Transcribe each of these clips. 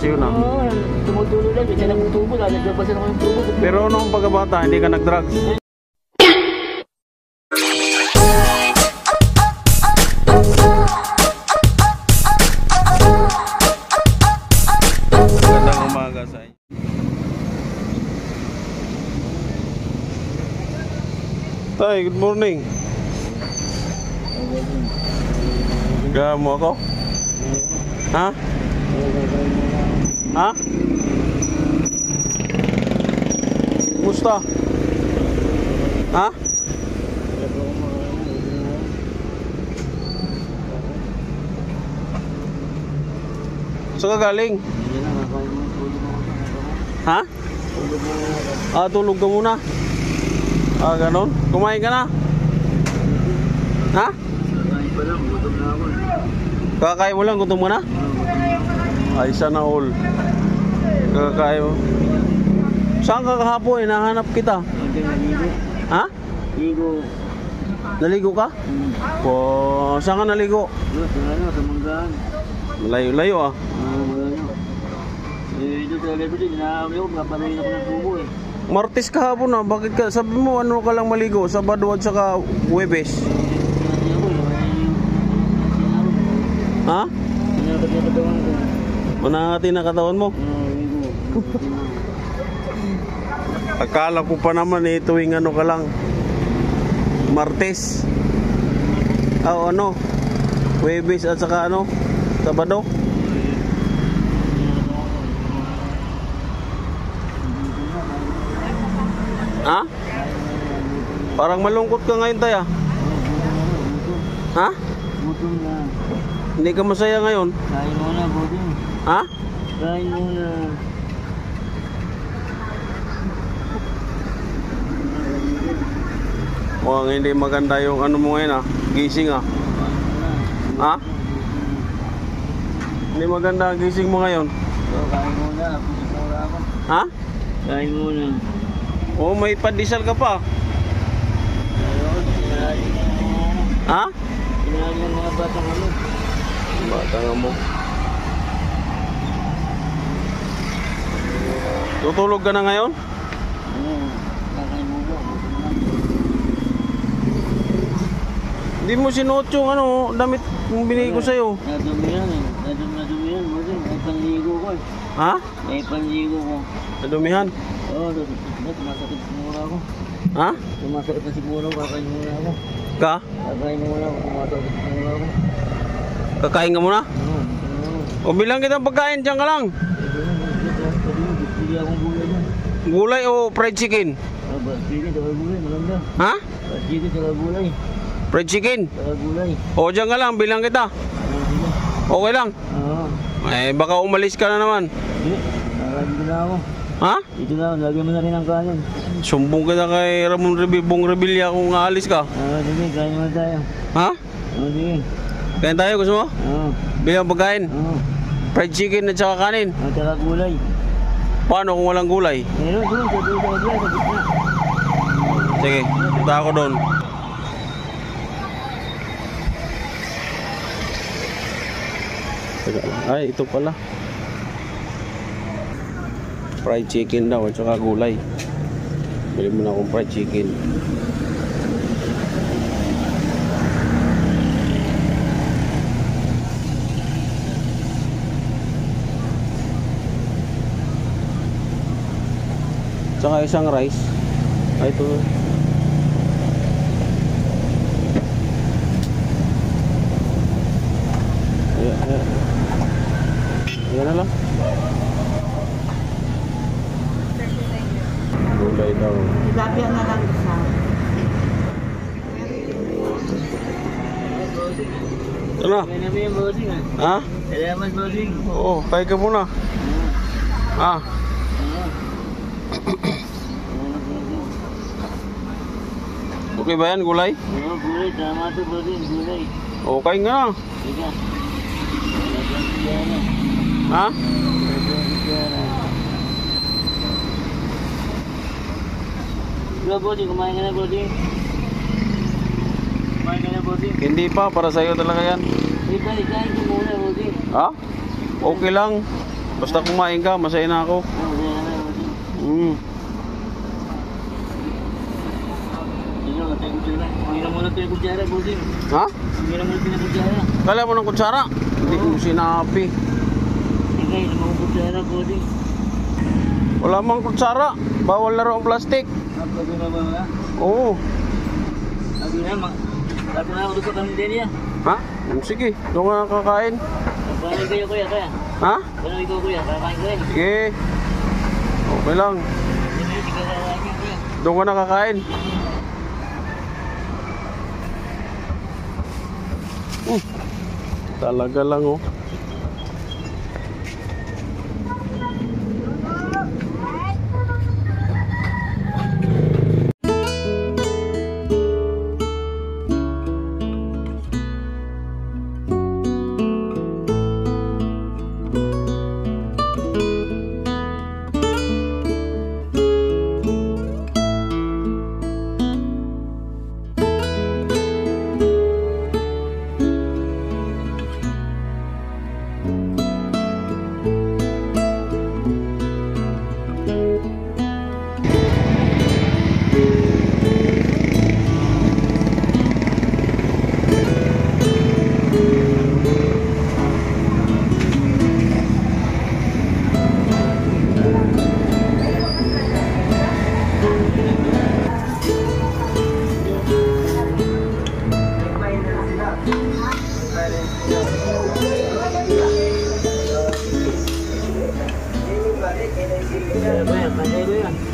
sa'yo na. Oo, tumutulo lang. Kasi lang tubo. Lalaglabasan ako yung tubo. Pero noong pagkabata, hindi ka nag-drugs? Magandang umaga sa inyo. Tay, good morning. Gaya mo ako? Ha? Ha? Musta? Ha? Saan ka galing? Ha? Ah, tulog ka muna. Ah, ganon? Kumain ka na? Ha? Kakain mo lang, gutom mo na? Ay, sana all. Kakain mo. Saan ka kahapon? Hinahanap kita. Ha? Ligo. Naligo ka? Saan ka naligo? Sa Manggaan. Malayo-layo ah. Malayo. Dito sa level din, nakakami ako, kapanayin ako ng tubo eh. Martes kahapon ah. Bakit ka? Sabi mo ano ka lang maligo? Sabado at saka Huwebes. Ha? Manangati na katawan mo? Akala ko pa naman eh, tuwing ano ka lang Martes. Ano? Huwebes at saka ano? Sabado? Ha? Parang malungkot ka ngayon tayo. Ha? Gutom na. Hindi ka masaya ngayon? Kain muna, buding. Ha? Kain muna. Mukhang hindi maganda yung ano mo ngayon ah. Gising ah. Ha? Hindi maganda ang gising mo ngayon. So, kain muna. Pusip muna ako. Ha? Kain muna. Oh, may pandesal ka pa. Ayun, sinali. Ha? Sinali ng mga batang ano. Bata nga mo. Tutulog ka na ngayon? Kakain muna. Hindi mo sinuot yung ano, damit yung binigay ko sa'yo. Nadumi yan eh. Nadumi yan. Buding, may panligo ko eh. Ha? May panligo ko. Nadumihan? Oo, tumasakit siguro ako. Ha? Tumasakit na siguro, kakain muna ako. Ka? Kakain muna ako, tumasakit siguro ako. Kakain ka muna? Oo. O bilang kitang pagkain, dyan ka lang. Bili akong gulay dyan. Gulay o fried chicken? Bili, saka gulay, maganda. Ha? Bili, saka gulay. Fried chicken? Saka gulay. O dyan ka lang, bilang kita. Sige. Okay lang? Oo. Eh, baka umalis ka na naman. Hindi, dito na ako. Ha? Dito na, lagyan mo na rin ang kanin. Sumbong kita kay Ramon Bong Revilla kung aalis ka. Sige, kain muna tayo. Ha? Sige. Kain tayo, gusto mo? Oo. Bilang pagkain? Oo. Fried chicken at saka kanin. At saka gulay. Paano kung walang gulay? Meron doon, sa doon, sa gitna. Sige, punta ako doon. Ay, ito pala. Fried chicken daw at saka gulay. Bili mo na akong fried chicken. Tsaka isang rice. Ay, ito. Ayan na lang. Gulay daw. Tilapia na lang isa. Ito na. Kaya namin yung bossing ah. Ha? Salamat bossing. Oo, kain ka muna. Ha? Okay ba yan, gulay? Oo, gulay. Tama ito bossing, gulay. Okay nga. Sige. Ha? Hello, bossing. Kumain ka na, bossing. Kumain ka na, bossing. Hindi pa, para sa'yo talaga yan. Ikain ko muna, bossing. Ha? Okay lang. Basta kumain ka, masaya na ako. Mm. Ha? Kala mo ng kutsara? Hindi ko sinabi. Wala mang kutsara. Bawal na raw ang plastic. Oo. Ha? Sige, doon ka nakakain. Ha? Sige. Okay lang. Doon ka nakakain. Talaga lang oh.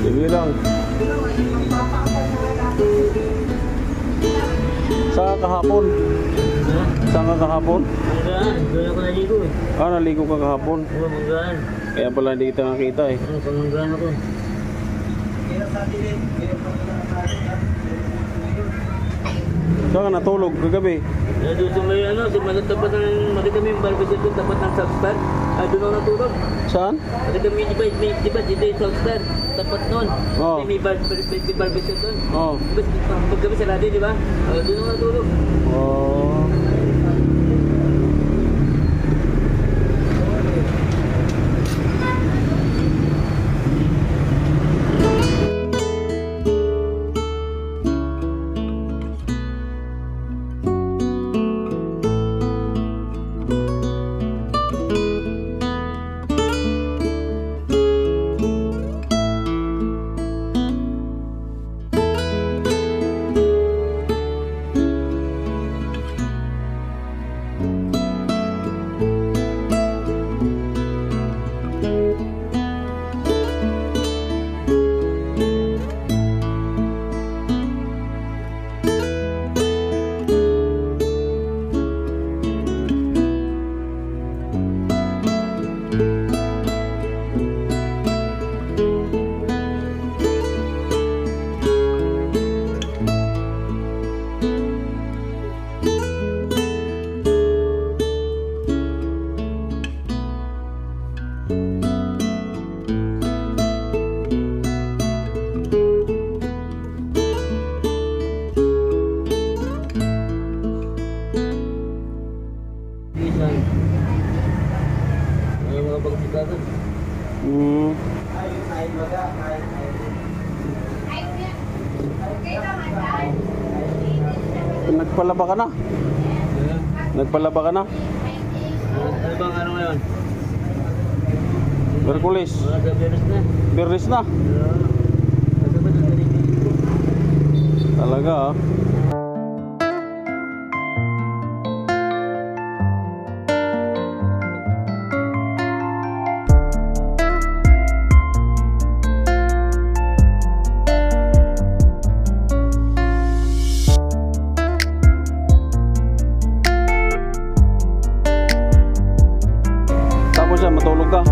Sige lang. Saan ka kahapon? Saan ka kahapon? Doon ako naligo eh. Ah, naligo ka kahapon. Oo, Manggaan. Kaya pala hindi kita nakita eh. Manggaan ako. Saan ka natulog kagabi? Doon sa may ano, sa malatapat ng makita mo yung barbecue doon, tapat ng Southstar. Doon ako natulog. Saan? Makita mo yung diba, dito yung Southstar, tapat nun. Oo. May barbecue doon. Oo. Paggabi sa ladi, di ba? Doon ako natulog. Oh. Nagpalaba ka na? Nagpalaba ka na? Ano bang ano ngayon? Merkulis. Biyernes na? Talaga ah. Tapos yan, matulog ka?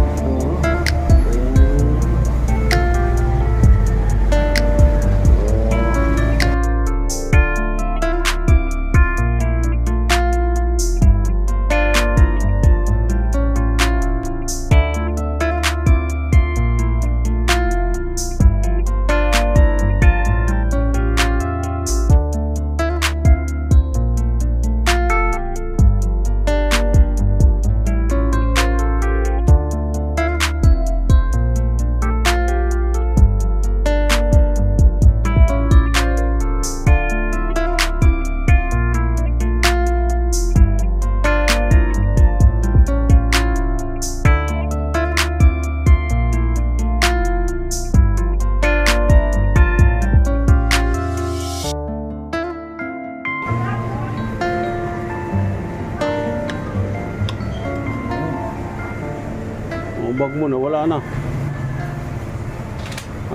bag mo na, wala na.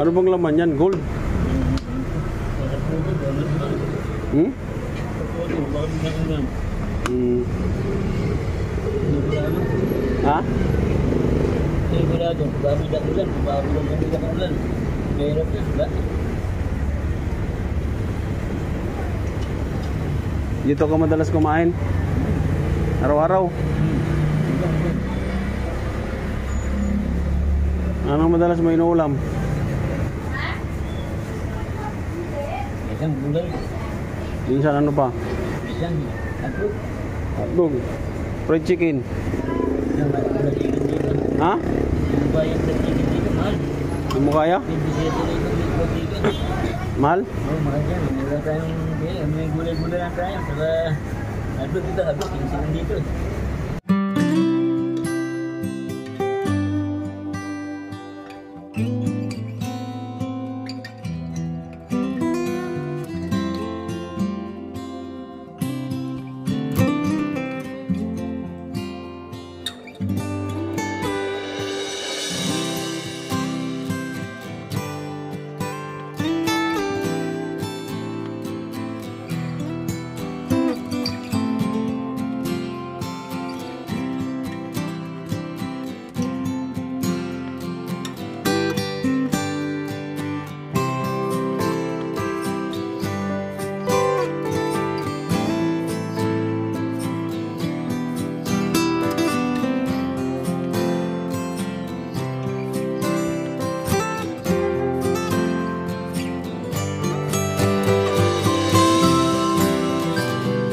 Ano bang laman yan? Gold? Hmm? Hmm. Ha? Sigurado, babi na ulan, babi na ulan. Meron yan, ba? Dito ka madalas kumain? Araw-araw? Anong madalas mo inuulam? Isang gulay. Minsan ano pa? Isang hotdog. Hotdog. Fried chicken. Isang hotdog dito. Ha? Yung bayang fried chicken dito, mahal. Hindi mo kaya? 27 lang dito. Mahal? Oo, mahal yan. Wala tayong may gulay-gulay lang tayo. Saka hotdog dito, hotdog. 15 lang dito.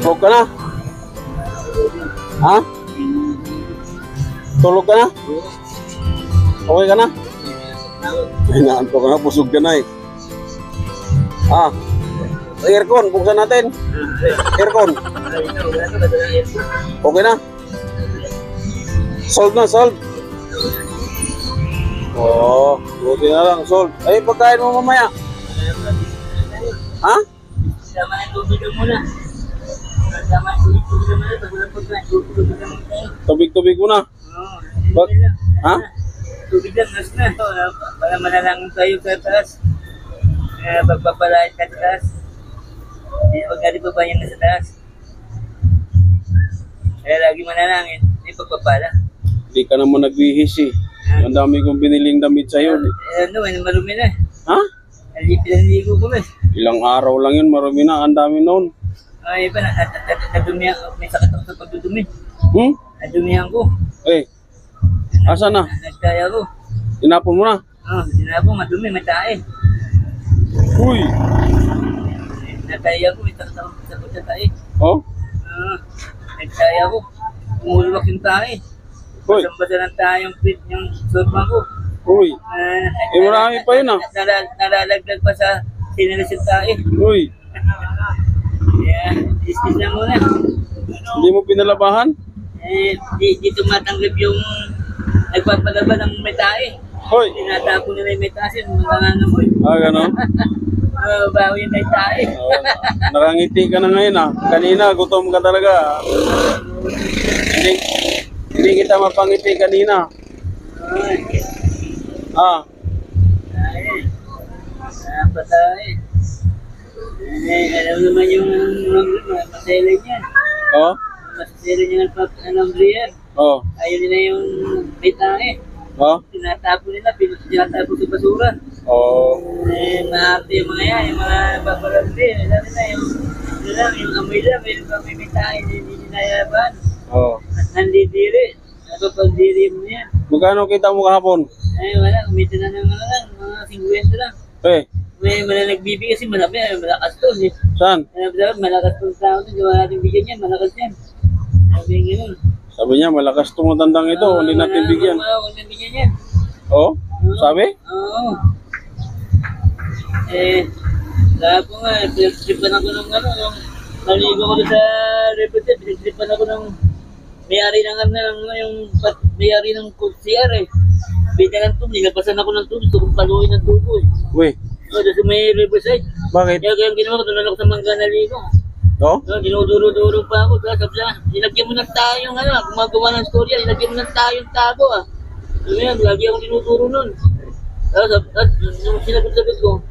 Tulog ka na? Ha? Tulog ka na? Okay ka na? Ay, naanto ka na, pusog ka na eh. Ah, aircon, buksan natin. Aircon. Okay na? Sold na, sold. Oh, buti na lang, sold. Ay, pagkain mo mamaya. Ha? Sama na tubig muna. Sama na tubig muna. Pag wala pagkain, tubig muna. Tubig-tubig mo na. Oo. Bak ha? Tubig lang, mas na. Para manalangan tayo sa taas. Pagpapalain ka sa taas. Huwag natin pabayang na sa taas. Kaya lagi manalangin. Hindi pagpapala. Hindi ka naman nagbihis eh. Ang dami kong biniling damit sa'yo. Ano, marumi na. Ha? Pinaligo ko ba? Ilang araw lang yun, marami na. Ang dami noon. Ay, iba, nadumihan ko. May sakit ako sa pagdudumi. Hmm? Nadumihan ko. Eh, asa na? Nagkaya ko. Tinapon mo na? Sinabong, madumi, may tae. Uy! Nagkaya ko, may sakit ako sa tae. Oh? Nagkaya ko. Umulwak yung tae. Uy! Basang-basa ng tae yung sorba ko. Uy! Marami pa yun ah. Nalalaglag pa sa sinilas yung tae. Uy! Yeah, istis na muna. Hindi mo pinalabahan? Di tumatanggap yung nagpapalaba ng may tae. Hoy! Tinatapo nila yung may tae. Mga namoy. Gano'n? Bawi yung may tae. Nakangiti ka na ngayon ah. Kanina, gutom ka talaga. Hindi kita mapangiti kanina. Ah. Patay. Alam naman yung maselan yan. Oh? Maselan yan ang Brian. Oh. Ayaw nila yung may tae. Oh? Tinatapo nila, tinatapo sa basura. Oh. Maharte yung mga yan, yung mga babarandi. Alam nila yung amoy lang, may tae, hindi ninayaban. Oh. Nandidiri. Napapagdiri mo yan. Magkano kita mo kahapon? Ay, wala. Kumita na ng mga 50 lang. Eh, May nagbibigay kasi malaki, malakas to. saan? Malakas tong tao to. Di ba natin bigyan yan? Malakas yan. Sabi yung gano'n. Sabi niya, malakas tumutandang ito. Hindi natin bigyan. Huwag natin bigyan yan. Oh? Sabi? Oo. Sabi ko nga, pinagtripan ako ng nung naligo ko sa reputed, pinagtripan ako ng may-ari yung may-ari ng CR eh. Bita ng tubig, nagpasan ako ng tubig, tukong paluin ng tubo eh. Uy, Doon sa may riverside. bakit? Kaya ang ginawa ko, doon ako sa mangga naligo. Oh? Dinuduro-duro pa ako. Sabi niya, nilagyan mo ng tayong gumagawa ng storya, nilagyan mo ng tayong tabo ah. Ano yan, lagi akong tinuturo nun. At nung sinagot-sagot ko,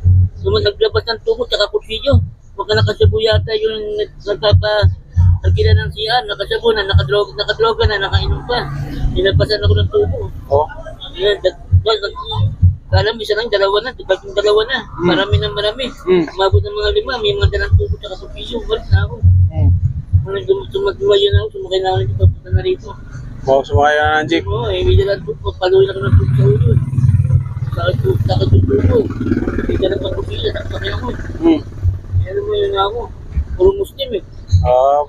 naglabas ng tubo tsaka kutsilyo. Huwag ka nakasabu yata yung nagpapagila ng CR, nakasabu na, nakadroga na, nakainom pa. Nilagpasan ako ng tubo. Oh. Yan, kala mo isa lang, dalawa na, bagong dalawa na. Marami na marami. Umabot ng mga 5, may mga dalang tubo tsaka kutsilyo. Balik na ako. Nung sumagluwayo na ako, sumakay na ako nito, papunta na rito. Sumakay ka na ng jeep. Oo, may dalang tubo, paluin ako ng tubo sa ulo. Sakit yung tubo. May dalang pang kutsilyo, sakay ako. Ano mo yun ako? Puro Muslim eh.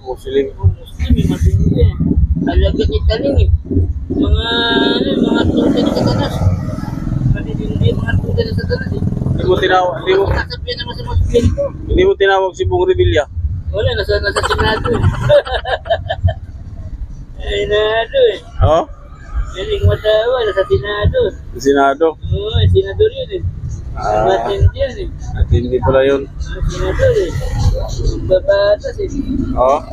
Muslim. Muslim eh, matindi eh. Alagat ni Taling eh. Mga tuta ni Satanas. Matindi mga tuta ni Satanas eh. Hindi naman sa mga spirito. Hindi mo tinawag si Bong Revilla. Wala, nasa Senado eh. Senado eh. Oh? Hindi ko matawa, nasa Senado. Senado. Oo, senador yun eh. Matindi yan eh. At hindi pala yun. Senador eh. Babatas eh. Oh?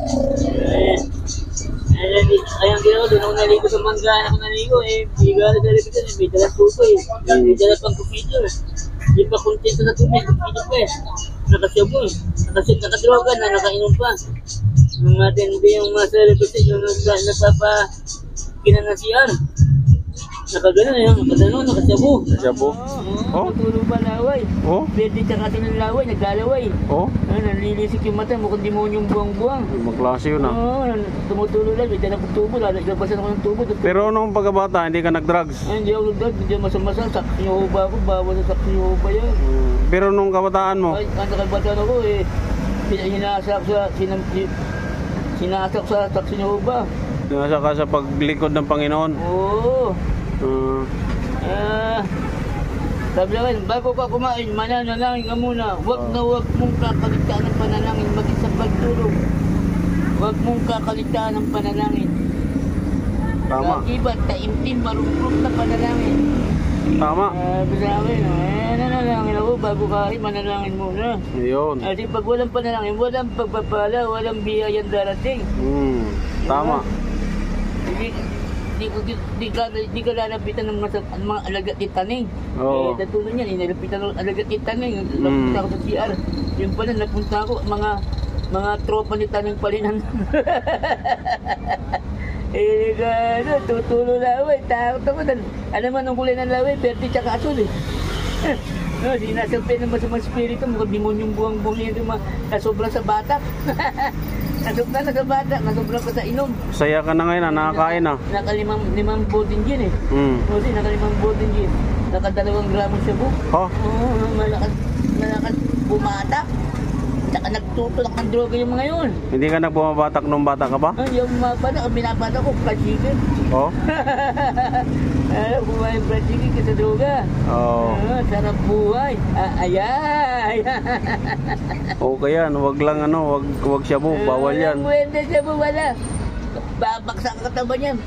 Ayang ginawa doon ako naligo sa manggaan ako naligo eh. Biga na dali ko may dalang tuto eh. May dalang pang kupito eh. Hindi pa kontento na tubig, kupito pa eh. Nakasyabo eh. Nakadroga na, nakainom pa. Matindi yung mga celebrity yung nagpapakina ng CR. Nakagano yun, nakasyabo. Shabu? Oh? Natulog pa laway. Oh? Pwede tsaka ng laway, naglalaway. Oh? Nalilisik yung mata, mukhang demonyong buwang-buwang. Magklase yun ah. Oo, tumutulo lang, may dalang tubo, lalabasan ako ng tubo. Pero nung pagkabata, hindi ka nag-drugs? Hindi ako nagdag, hindi ako masama-masama, saksi yung huba ko, bawal sa saksi yung huba yan. Pero nung kabataan mo? Ay, ang nakalbatan ako eh, sinasak sa saksi yung huba. Nasa ka sa paglikod ng Panginoon? Oo. Sabi naman, bago ka kumain, mananalangin ka muna. Huwag mong kakaligtaan ng panalangin, maging sa pagtulog. Huwag mong kakaligtaan ng panalangin. Tama. Iba, taimtim, marunong na panalangin. Tama. Sabi sa akin, nanalangin ako, bago kain, manalangin muna. Ayun. Kasi pag walang panalangin, walang pagpapala, walang biyayang darating. Tama. Di ka lalapitan ng mga alagat ni Taning. Oo. Natulog niyan, inalapitan ng alagat ni Taning. Napunta ako sa CR. Yung pala, napunta ako, mga tropa ni Taning palinan. Tutulo laway, takot ako. Alam mo, nung kulay ng laway, perti tsaka asul eh. Sinasampay ng masamang spirito, mukhang demonyong buwang-buwang niya, nasobra sa batak. Nasobra na sa bata, nasobra pa sa inom. Saya ka na ngayon, nakakain na. Nakalimang botin gin eh. Kasi nakalimang botin gin. Naka2 gramo shabu. Oh? Oo, malakas bumata. Tsaka nagtutulak ng droga yung mga yun. Hindi ka nagbumabatak nung bata ka ba? Yung mga bata, binabata ko, plastikin. Oh? Buhay plastikin ka sa droga. Oo. Sarap buhay. Ayay. Okay yan, wag lang wag shabu, bawal yan. Pwede shabu, wala. Babaksak ang katawan yan.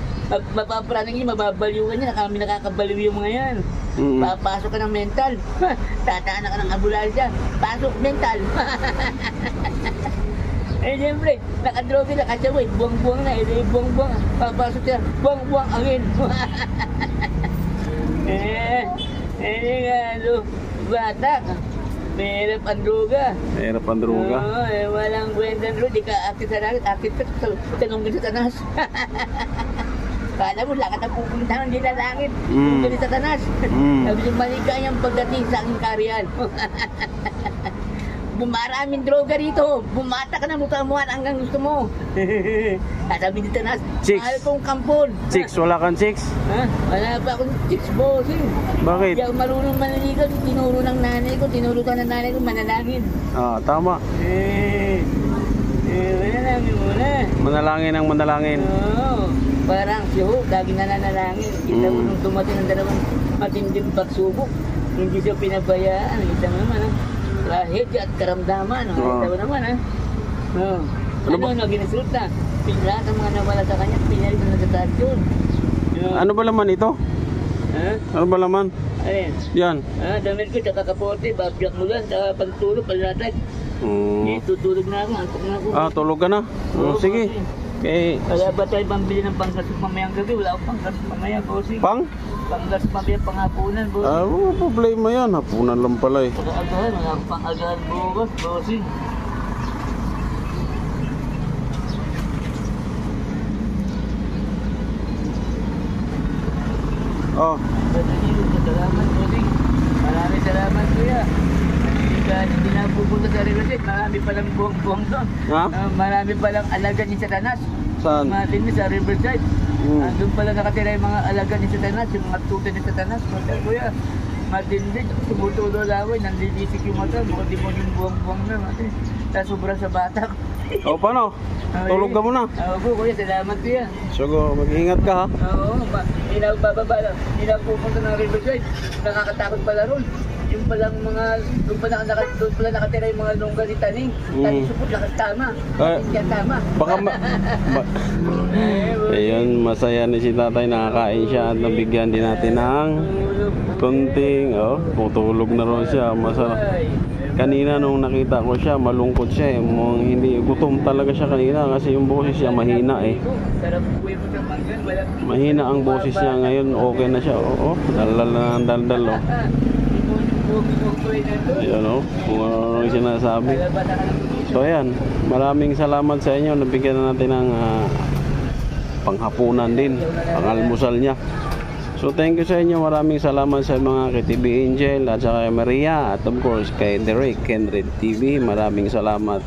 Mapapraning niya, mababaliw ka niya. Kami nakakabaliw yung mga yan. Papasok ka ng mental. Tataan ka ng ambulansya. Pasok mental. Siyempre, nakadroga na kasabay. Buwang-buwang na. Buwang-buwang. Papasok siya. Buwang-buwang angin. Batak. Mahirap ang droga. Mahirap ang droga. Oo, walang kwenta droga. Di ka akit sa langit. Akit ka sa tanong sa tanas. Kala mo, lakad ang pupuntahan din sa langit. Pupunta din sa tanas. Sabi yung maligayang pagdating sa aking karyan. Maraming droga rito. Bumata ka na mukha mo hanggang gusto mo. Sabi din tanas, mahal kong kampon. Chicks, wala kang chicks? Ha? Wala pa akong chicks, bossing. Bakit? Hindi ako marunong manaligaw. Tinuro ng nanay ko, tinurutan ng nanay ko manalangin. Tama. Manalangin muna. Manalangin ang manalangin. Oo. Parang siya lagi nananalangin. Kita mo nung dumating ang dalawang matinding pagsubok. Hindi siya pinabayaan. Kita mo naman, lahit at karamdaman. Kita mo naman, ano ginisulta? Lahat ang mga nawala sa kanya, pinalit na nagtatasyon. Ano ba laman ito? Ano ba laman? Ayun. Yan. Damit ko, tsaka kapote, babyak mo lang, tsaka pagtulog, palatag. Tutulog na ako, antok na ako. Tulog ka na? Sige. Kay Wala ba tayo pambili ng panggas mamayang gabi? Wala akong panggas mamaya, bossing. Panggas mamaya panghapunan, bossing. Wala problema yan. Hapunan lang pala eh. Pag-agahan, wala akong pang-agahan bukas, bossing. Oh, Salamat, bossing. Maraming salamat, kuya. Hindi na pupunta sa Riverside. Marami palang buwang-buwang doon. ha? Marami palang alaga ni Satanas. Saan? Matindi sa Riverside. Hmm. Doon pala nakatira yung mga alaga ni Satanas, yung mga tuta ni Satanas. Kuya, matindi. Tumutulo laway, nandilisik yung mata. Bukod di mo yung buwang-buwang na. Tapos sobrang sa bata ko. O, paano? Tulog ka muna. Oo, kuya, salamat kuya. Sugo, mag-ingat ka ha. Oo, hindi na ako bababa lang. Hindi na ako pupunta ng Riverside. Nakakatakot pala ron. Yung palang mga, doon pala nakatira yung mga lungga ni Taning. Taning supot, lakas tama. Yan tama. Baka ayun, masaya ni si tatay, nakakain siya at nabigyan din natin ng kunting, tutulog na rin siya, masarap. Kanina nung nakita ko siya, malungkot siya eh. Hindi, gutom talaga siya kanina kasi yung boses siya mahina eh. Mahina ang boses niya ngayon, okay na siya. Oo, daldal na ng daldal oh. Ayan oh, kung ano yung sinasabi. So ayan, maraming salamat sa inyo. Nabigyan na natin ng panghapunan din, pangalmusal niya. So thank you sa inyo, maraming salamat sa mga kay TV Angel at saka kay Maria at of course kay Derek Kenred TV. Maraming salamat.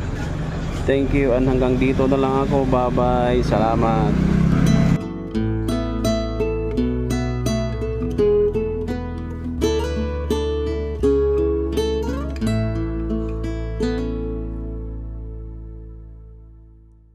Thank you and hanggang dito na lang ako. Bye bye. Salamat.